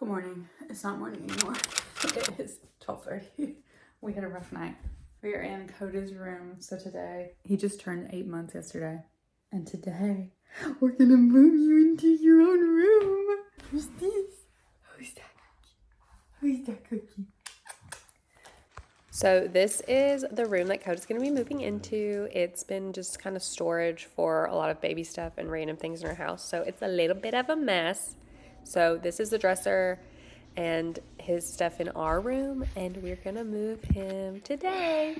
Good morning. It's not morning anymore. It is 12:30. We had a rough night. We are in Coda's room. So today, he just turned 8 months yesterday. And today, we're gonna move you into your own room. Who's this? Who's that cookie? Who's that cookie? So this is the room that Coda's going to be moving into. It's been just kind of storage for a lot of baby stuff and random things in her house. So it's a little bit of a mess. So this is the dresser and his stuff in our room, and we're going to move him today.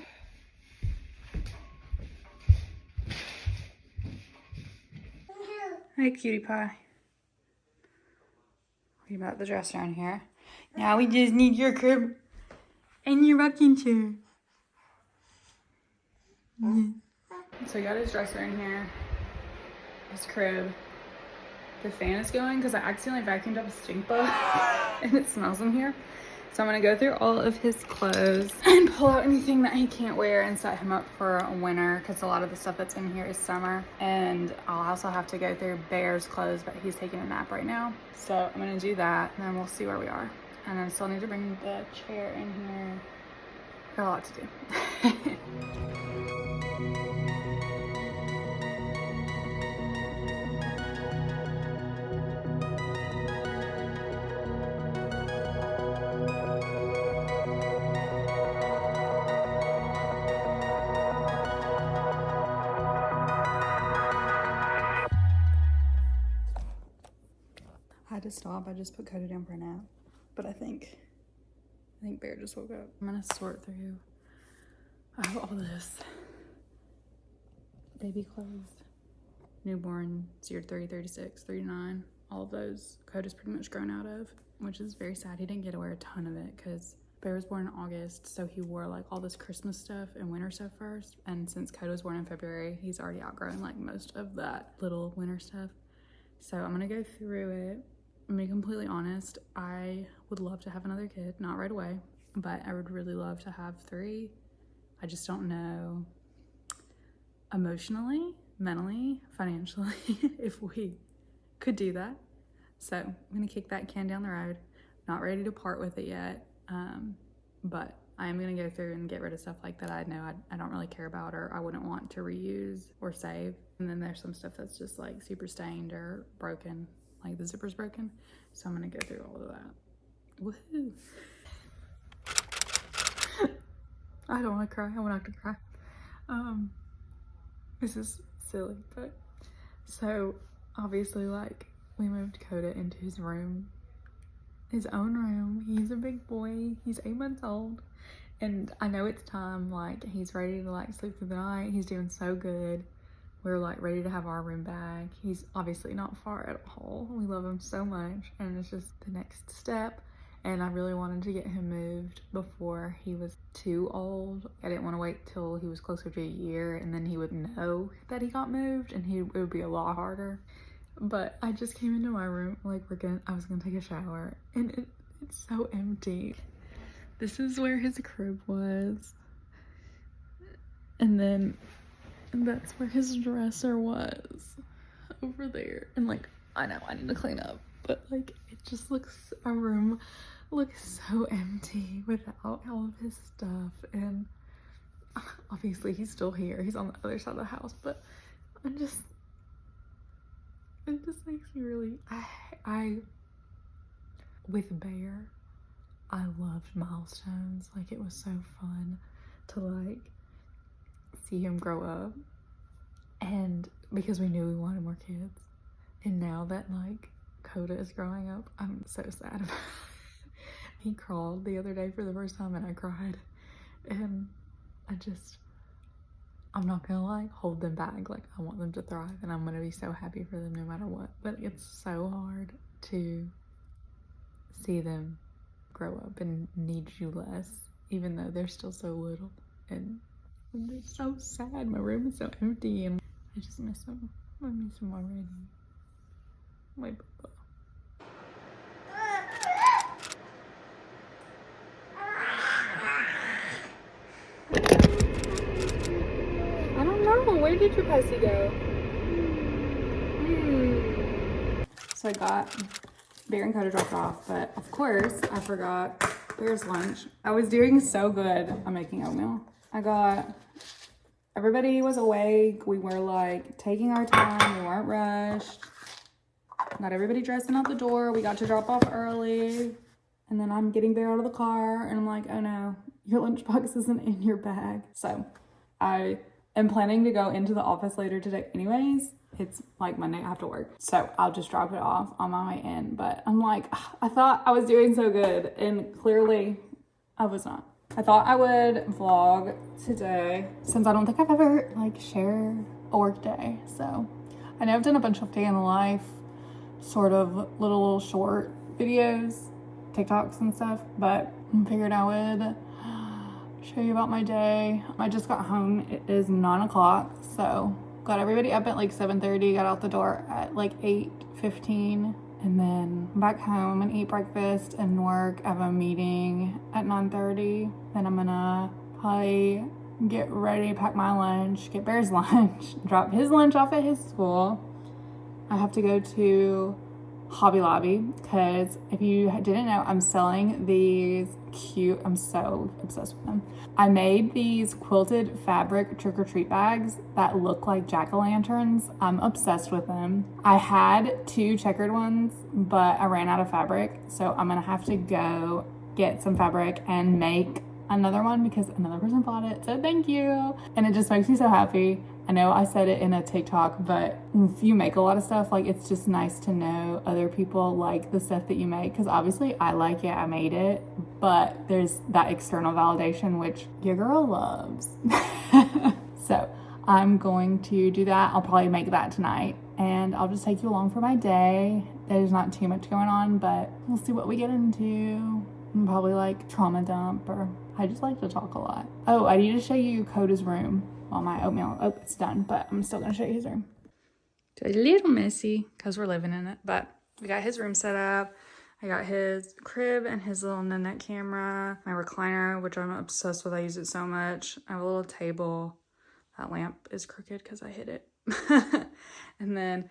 Hi, cutie pie. We got the dresser in here. Now we just need your crib and your rocking chair. So we got his dresser in here, his crib. The fan is going because I accidentally vacuumed up a stink bug and it smells in here. So I'm gonna go through all of his clothes and pull out anything that he can't wear and set him up for winter because a lot of the stuff that's in here is summer. And I'll also have to go through Bear's clothes, but he's taking a nap right now. So I'm gonna do that and then we'll see where we are. And I still need to bring the chair in here. Got a lot to do. I had to stop. I just put Coda down for a nap. But I think Bear just woke up. I'm gonna sort through. I have all this baby clothes, newborn, 0 to 3, 36, 39. All of those Coda's pretty much grown out of, which is very sad. He didn't get to wear a ton of it because Bear was born in August, so he wore like all this Christmas stuff and winter stuff first. And since Coda was born in February, he's already outgrown like most of that little winter stuff. So I'm gonna go through it. I'm gonna be completely honest, I would love to have another kid, not right away, but I would really love to have 3. I just don't know emotionally, mentally, financially, if we could do that. So I'm gonna kick that can down the road. Not ready to part with it yet, but I am gonna go through and get rid of stuff like that I know I don't really care about or I wouldn't want to reuse or save. And then there's some stuff that's just like super stained or broken, like the zipper's broken. So I'm gonna go through all of that. Woohoo! I don't wanna cry, I want not to cry. This is silly, but so obviously like we moved Coda into his room, his own room. He's a big boy, he's 8 months old. And I know it's time, like he's ready to like sleep through the night. He's doing so good. We're like ready to have our room back. He's obviously not far at all. We love him so much and it's just the next step. And I really wanted to get him moved before he was too old. I didn't want to wait till he was closer to a year and then he would know that he got moved and it would be a lot harder. But I just came into my room, like I was gonna take a shower and it's so empty. This is where his crib was. And then that's where his dresser was, over there. And like, I know I need to clean up, but like it just looks, our room looks so empty without all of his stuff. And obviously he's still here, he's on the other side of the house, but it just makes me really, I with Bear, I loved milestones. Like it was so fun to like see him grow up, and because we knew we wanted more kids. And now that like Coda is growing up, I'm so sad about it. He crawled the other day for the first time and I cried, and I'm not gonna like hold them back. Like I want them to thrive and I'm gonna be so happy for them no matter what, but it's so hard to see them grow up and need you less, even though they're still so little. And they're so sad. My room is so empty and I just miss them. I miss them already. My Bubba. I don't know. Where did your pussy go? So I got Bear and Coda dropped off, but of course I forgot Bear's lunch. I was doing so good on making oatmeal. Everybody was awake. We were like taking our time. We weren't rushed. Got everybody dressing out the door. We got to drop off early. And then I'm getting Bear out of the car and I'm like, oh no, your lunchbox isn't in your bag. So I am planning to go into the office later today anyways. It's like Monday, I have to work. So I'll just drop it off on my way in. But I'm like, I thought I was doing so good and clearly I was not. I thought I would vlog today since I don't think I've ever like shared a work day. So I know I've done a bunch of day in the life, sort of little short videos, TikToks and stuff, but I figured I would show you about my day. I just got home. It is 9 o'clock. So got everybody up at like 7:30, got out the door at like 8:15. And then back home and eat breakfast and work. I have a meeting at 9:30. Then I'm gonna probably get ready, pack my lunch, get Bear's lunch, drop his lunch off at his school. I have to go to Hobby Lobby because if you didn't know, I'm selling these cute, I'm so obsessed with them. I made these quilted fabric trick-or-treat bags that look like jack-o'-lanterns. I'm obsessed with them. I had 2 checkered ones, but I ran out of fabric. So I'm gonna have to go get some fabric and make another one because another person bought it. So thank you. And it just makes me so happy. I know I said it in a TikTok, but if you make a lot of stuff, like it's just nice to know other people like the stuff that you make. Because obviously I like it, I made it, but there's that external validation, which your girl loves. So I'm going to do that. I'll probably make that tonight and I'll just take you along for my day. There's not too much going on, but we'll see what we get into. Probably like trauma dump, or I just like to talk a lot. Oh, I need to show you Coda's room. Well, my oatmeal, oh, it's done, but I'm still gonna show you his room. It's a little messy because we're living in it, but we got his room set up. I got his crib and his little Nanette camera, my recliner, which I'm obsessed with. I use it so much. I have a little table. That lamp is crooked because I hit it. And then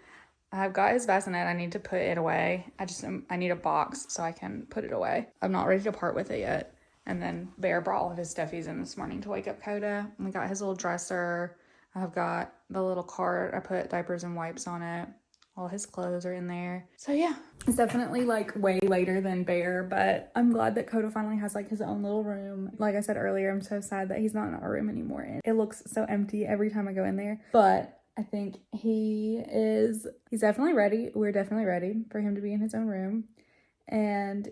I've got his bassinet. I need to put it away. I need a box so I can put it away. I'm not ready to part with it yet. And then Bear brought all of his stuffies in this morning to wake up Coda. And we got his little dresser. I've got the little cart. I put diapers and wipes on it. All his clothes are in there. So yeah, it's definitely like way later than Bear, but I'm glad that Coda finally has like his own little room. Like I said earlier, I'm so sad that he's not in our room anymore. And it looks so empty every time I go in there. But I think he's definitely ready. We're definitely ready for him to be in his own room. And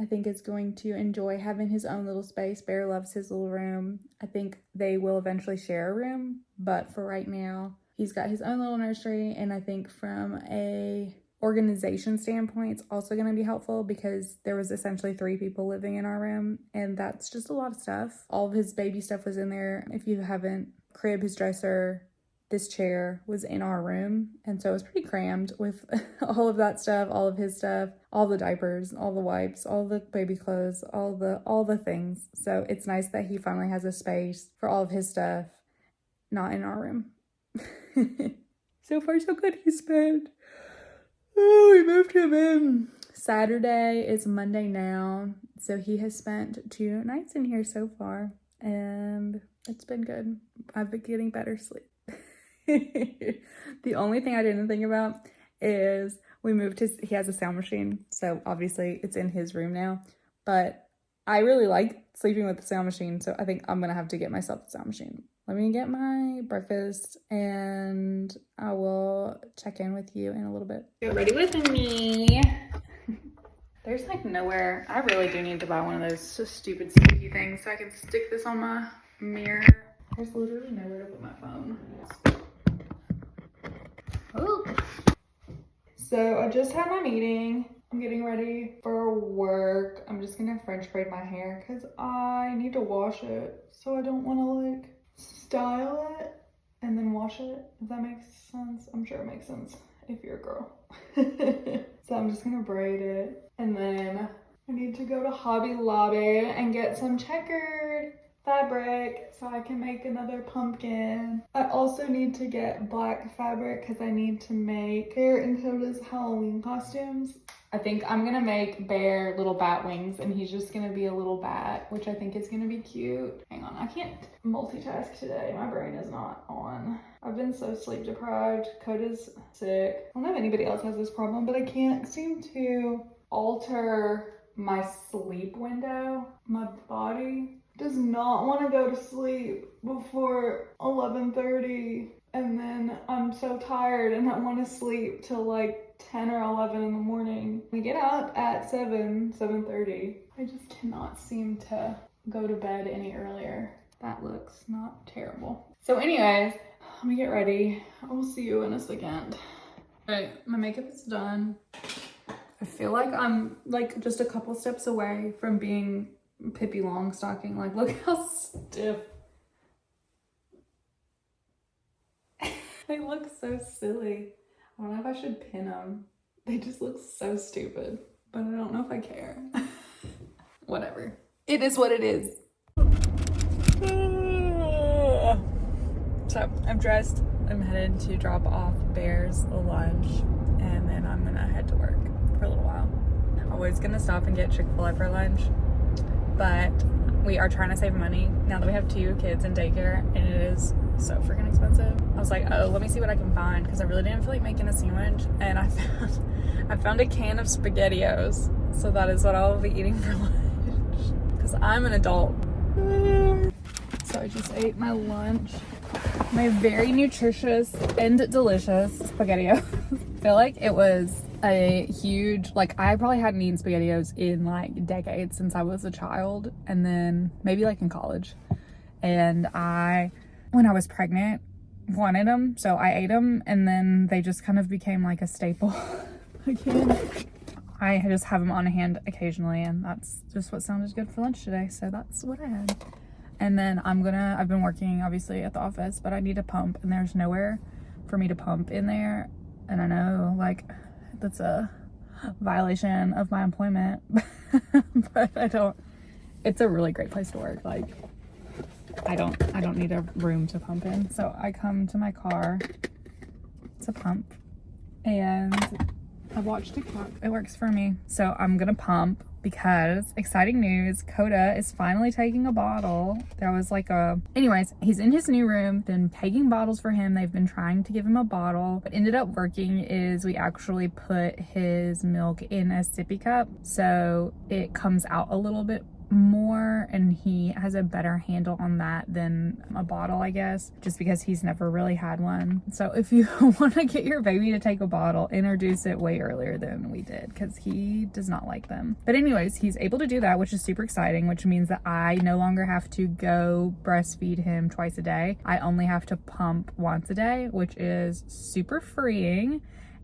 I think is going to enjoy having his own little space. Bear loves his little room. I think they will eventually share a room, but for right now, he's got his own little nursery. And I think from a organization standpoint, it's also going to be helpful because there was essentially 3 people living in our room, and that's just a lot of stuff. All of his baby stuff was in there. If you haven't, crib, his dresser, this chair was in our room, and so it was pretty crammed with all of that stuff, all of his stuff, all the diapers, all the wipes, all the baby clothes, all the things. So it's nice that he finally has a space for all of his stuff, not in our room. So far so good. He spent, we moved him in Saturday. It's Monday now, so he has spent 2 nights in here so far, and it's been good. I've been getting better sleep. The only thing I didn't think about is he has a sound machine, so obviously it's in his room now, but I really like sleeping with the sound machine, so I think I'm gonna have to get myself a sound machine. Let me get my breakfast and I will check in with you in a little bit. Get ready with me. There's like nowhere. I really do need to buy one of those stupid sticky things so I can stick this on my mirror. There's literally nowhere to put my phone. Oh. So I just had my meeting. I'm getting ready for work. I'm just gonna French braid my hair because I need to wash it. So I don't want to like style it and then wash it, if that makes sense. I'm sure it makes sense if you're a girl. So I'm just gonna braid it, and then I need to go to Hobby Lobby and get some checkered fabric so I can make another pumpkin. I also need to get black fabric because I need to make Bear and Coda's Halloween costumes. I think I'm gonna make Bear little bat wings and he's just gonna be a little bat, which I think is gonna be cute. Hang on, I can't multitask today. My brain is not on. I've been so sleep deprived. Coda's sick. I don't know if anybody else has this problem, but I can't seem to alter my sleep window. My body does not want to go to sleep before 11:30, and then I'm so tired and I want to sleep till like 10 or 11 in the morning. We get up at 7:30. I just cannot seem to go to bed any earlier. That looks not terrible. So anyways, let me get ready. I will see you in a second. Okay, my makeup is done. I feel like I'm like just a couple steps away from being Pippi Longstocking. Like, look how stiff. They look so silly. I don't know if I should pin them. They just look so stupid, but I don't know if I care. Whatever. It is what it is. So I'm dressed. I'm headed to drop off Bear's lunch, and then I'm gonna head to work for a little while. I was gonna stop and get Chick-fil-A for lunch, but we are trying to save money now that we have 2 kids in daycare, and it is so freaking expensive. I was like, oh, let me see what I can find, because I really didn't feel like making a sandwich, and I found a can of SpaghettiOs, so that is what I will be eating for lunch, because I'm an adult. So I just ate my lunch, my very nutritious and delicious SpaghettiOs. I feel like it was a huge, like, I probably hadn't eaten SpaghettiOs in like decades since I was a child, and then maybe like in college. And when I was pregnant, wanted them, so I ate them, and then they just kind of became like a staple again. I just have them on hand occasionally, and that's just what sounded good for lunch today, so that's what I had. And then I've been working obviously at the office, but I need to pump, and there's nowhere for me to pump in there. And I know, like, that's a violation of my employment, but it's a really great place to work. Like, I don't need a room to pump in. So I come to my car to pump, and I watch TikTok. It works for me. So I'm gonna pump because exciting news, Coda is finally taking a bottle. There was like anyways, he's in his new room, been taking bottles for him. They've been trying to give him a bottle. What ended up working is we actually put his milk in a sippy cup, so it comes out a little bit more, and he has a better handle on that than a bottle, I guess, just because he's never really had one. So if you want to get your baby to take a bottle, introduce it way earlier than we did, because he does not like them. But anyways, he's able to do that, which is super exciting, which means that I no longer have to go breastfeed him twice a day. I only have to pump once a day, which is super freeing.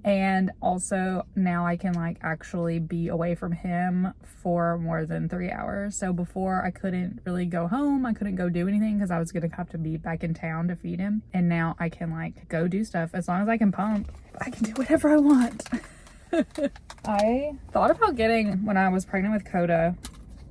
And also now I can like actually be away from him for more than 3 hours. So before I couldn't really go home, I couldn't go do anything because I was gonna have to be back in town to feed him. And now I can like go do stuff. As long as I can pump, I can do whatever I want. I thought about getting, when I was pregnant with Coda,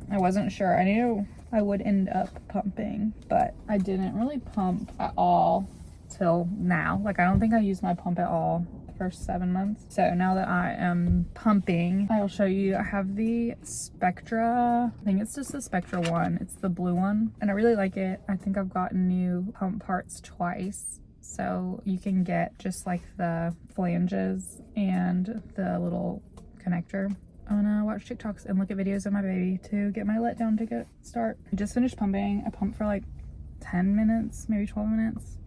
I wasn't sure. I knew I would end up pumping, but I didn't really pump at all till now. Like, I don't think I used my pump at all first 7 months. So now that I am pumping, I'll show you. I have the Spectra, I think it's just the Spectra one. It's the blue one, and I really like it. I think I've gotten new pump parts twice, so you can get just like the flanges and the little connector. I'm gonna watch TikToks and look at videos of my baby to get my letdown ticket start. I just finished pumping. I pumped for like 10 minutes, maybe 12 minutes.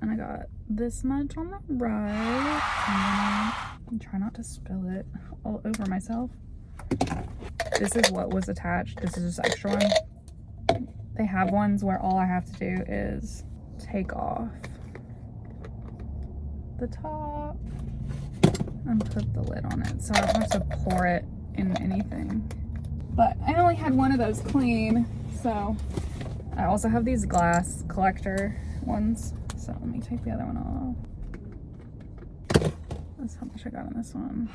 And I got this much on the right. I'm gonna try not to spill it all over myself. This is what was attached. This is just extra one. They have ones where all I have to do is take off the top and put the lid on it, so I don't have to pour it in anything. But I only had one of those clean, so I also have these glass collector ones. So let me take the other one off. That's how much I got on this one.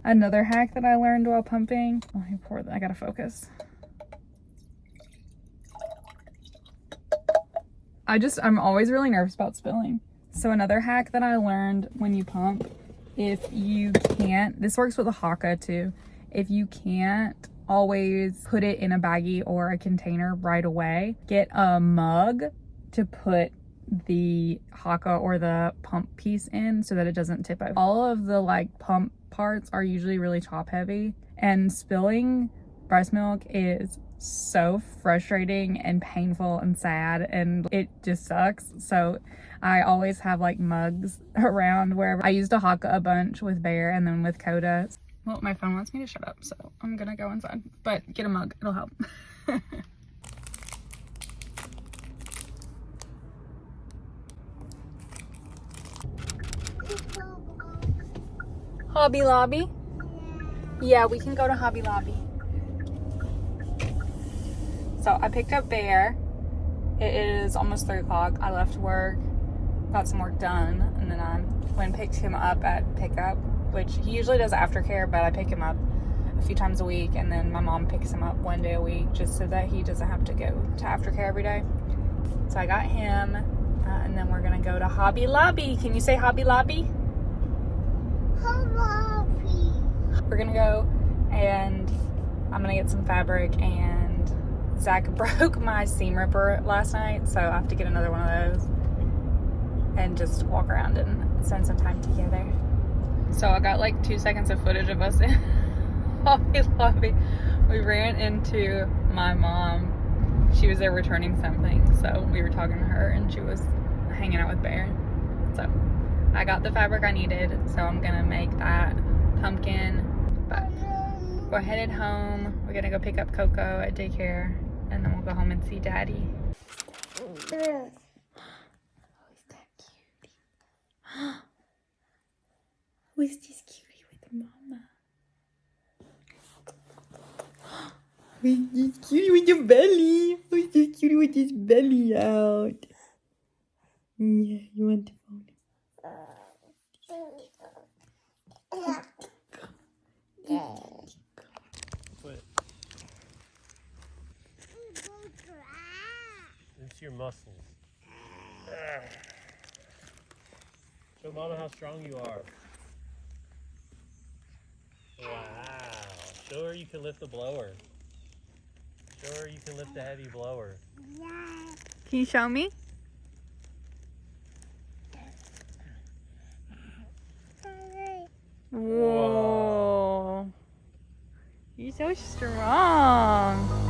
Another hack that I learned while pumping. Let me pour that. I gotta focus. I'm always really nervous about spilling. So another hack that I learned when you pump, if you can't, this works with a Haka too. If you can't always put it in a baggie or a container right away, get a mug to put the Haka or the pump piece in so that it doesn't tip over. All of the like pump parts are usually really top heavy, and spilling breast milk is so frustrating and painful and sad, and it just sucks. So I always have like mugs around wherever. I used a Haka a bunch with Bear and then with Coda. Well, my phone wants me to shut up, so I'm gonna go inside, but get a mug, it'll help. Hobby Lobby? Yeah, we can go to Hobby Lobby. So I picked up Bear. It is almost 3 o'clock. I left work, got some work done, and then I went and picked him up at pickup, which he usually does aftercare, but I pick him up a few times a week, and then my mom picks him up 1 day a week just so that he doesn't have to go to aftercare every day. So I got him, and then we're gonna go to Hobby Lobby. Can you say Hobby Lobby? Hobby Lobby. We're gonna go, and I'm gonna get some fabric, and Zach broke my seam ripper last night, so I have to get another one of those and just walk around and spend some time together. So I got like 2 seconds of footage of us in Hobby Lobby. We ran into my mom. She was there returning something, so we were talking to her, and she was hanging out with Bear. So I got the fabric I needed, so I'm gonna make that pumpkin. But we're headed home. We're gonna go pick up Coco at daycare, and then we'll go home and see Daddy. Oh, is that cutie? Who's this cutie with Mama? Who's this cutie with your belly? Who's this cutie with his belly out? Yeah, you want to phone? It's your muscles. Show Mama how strong you are. Wow. Show her you can lift the blower. Show her you can lift the heavy blower. Can you show me? Whoa. You're so strong.